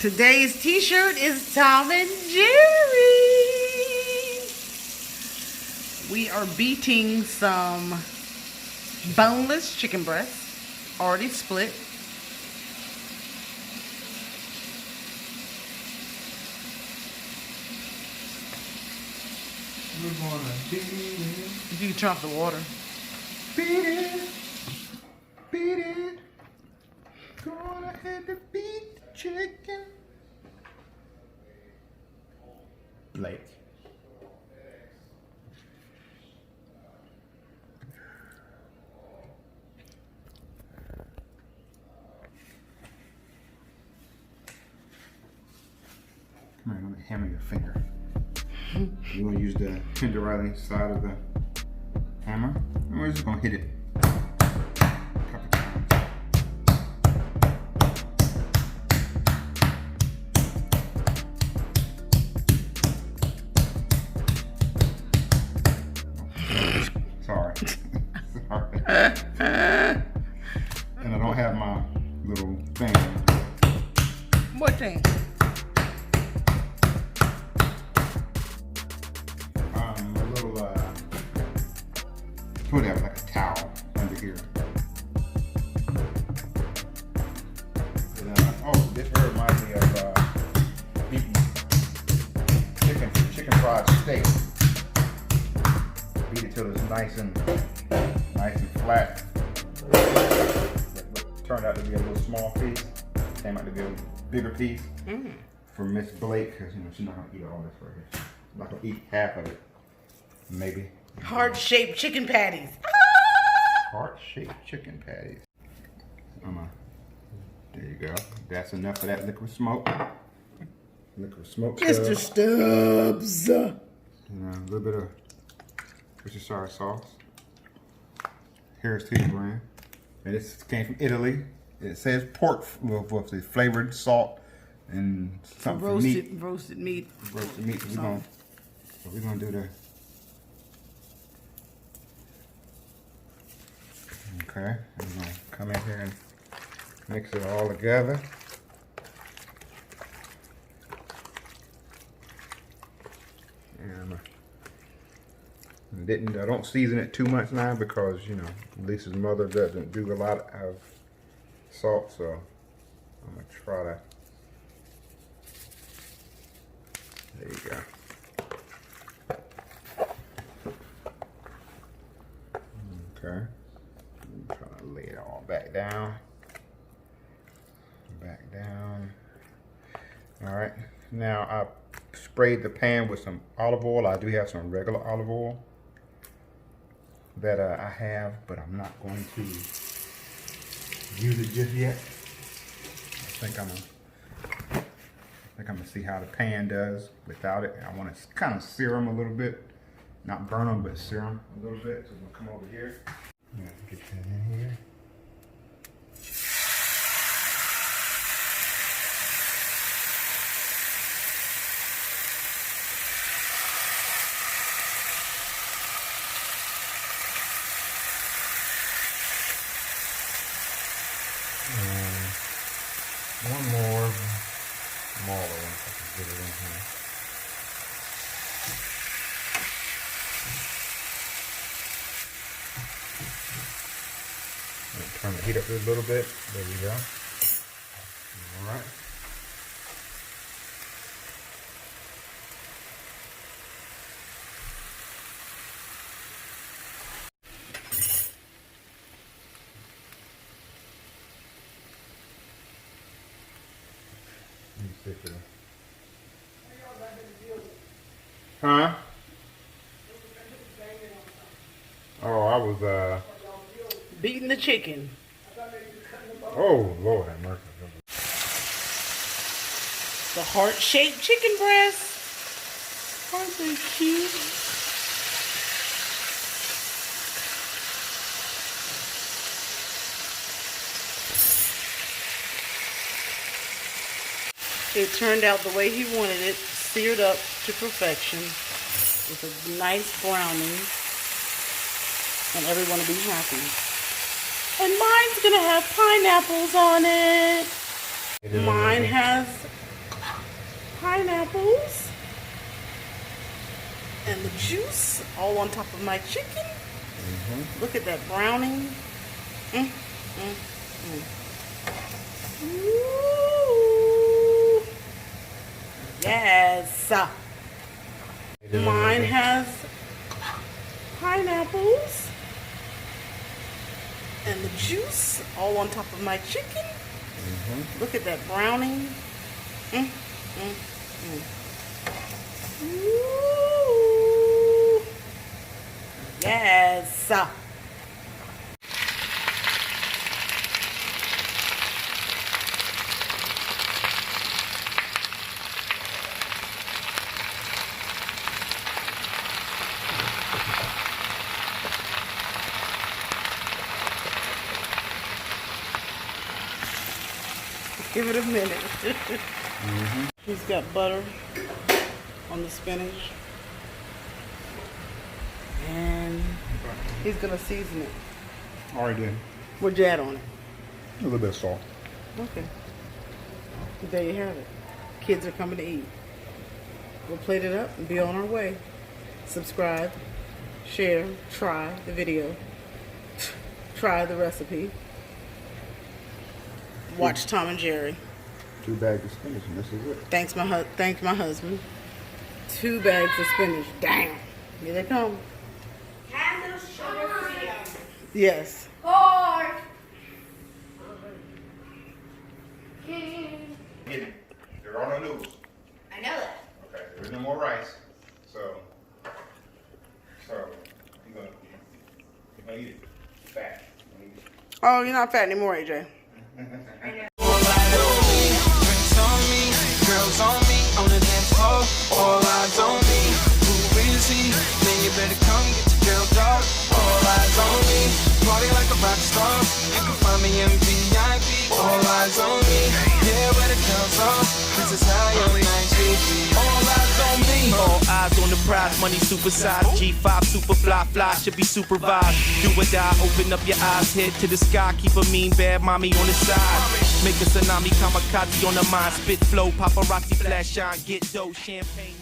Today's t-shirt is Tom and Jerry. We are beating some boneless chicken breasts, already split. We're gonna beat it. If you can turn off the water. Beat it. Beat it. Gonna have to beat the chicken. Blake. Come here, let me hammer your finger. You want to use the tenderizing side of the hammer, and we're just going to hit it a couple times. Sorry. Sorry. And I don't have my little thing. What thing? Put it like a towel under here. And, oh, this reminds me of eating chicken fried steak. Beat it till it's nice and flat. That turned out to be a little small piece. Came out to be a bigger piece for Miss Blake, because she's not gonna eat all this right here. She's not gonna eat half of it, maybe. Heart-shaped chicken patties. Heart-shaped chicken patties. There you go. That's enough of that liquid smoke. Liquid smoke. Mr. Stubbs. A little bit of Worcestershire sauce. Harris Teeter brand. And this came from Italy. It says pork with the flavored salt and something for meat. Roasted meat. Roasted meat. We're gonna do the. Okay, I'm gonna come in here and mix it all together. And I don't season it too much now because, you know, Lisa's mother doesn't do a lot of salt, so I'm gonna try to. There you go. Okay. I'm trying to lay it all back down. Back down. All right. Now I sprayed the pan with some olive oil. I do have some regular olive oil that I have, but I'm not going to use it just yet. I think I'm gonna see how the pan does without it. I want to kind of sear them a little bit, not burn them, but sear them a little bit. So I'm gonna come over here. Get that in here. One more smaller one, if I can get it in here. Turn the heat up a little bit. There we go. All right. Huh? Oh, I was Beating the chicken. Oh, Lord have mercy. The heart-shaped chicken breasts. Aren't they cute? It turned out the way he wanted it, seared up to perfection with a nice browning, and everyone will be happy. And mine's gonna have pineapples on it. Mine has pineapples and the juice all on top of my chicken. Look at that browning. Ooh. Yes. Mine has pineapples and the juice all on top of my chicken. Look at that browning. Ooh. Yes. Give it a minute. He's got butter on the spinach. And he's gonna season it. Already did. What'd you add on it? A little bit of salt. Okay. There you have it. Kids are coming to eat. We'll plate it up and be on our way. Subscribe, share, try the video, try the recipe. Watch Tom and Jerry. 2 bags of spinach and this is it. Thank my husband. 2 bags of spinach. Damn. Here they come. Have those sugar-free. Yes. Or There are no noodles. I know that. Okay, there is no more rice. So you're gonna eat it. Fat. Oh, you're not fat anymore, AJ. Girls on me, on the dance floor, all eyes on me. Who is he? Then you better come get your girl dog. All eyes on me, party like a rock star. You can find me in VIP. All eyes on me, yeah, where the girls are. This is how your night should be. All eyes on me, all eyes on the prize. Money supersized, G5 super fly, should be supervised. Do or die, open up your eyes, head to the sky. Keep a mean bad mommy on the side. Make a tsunami kamikaze on the mind. Spit flow, paparazzi flash shine, get dough, champagne.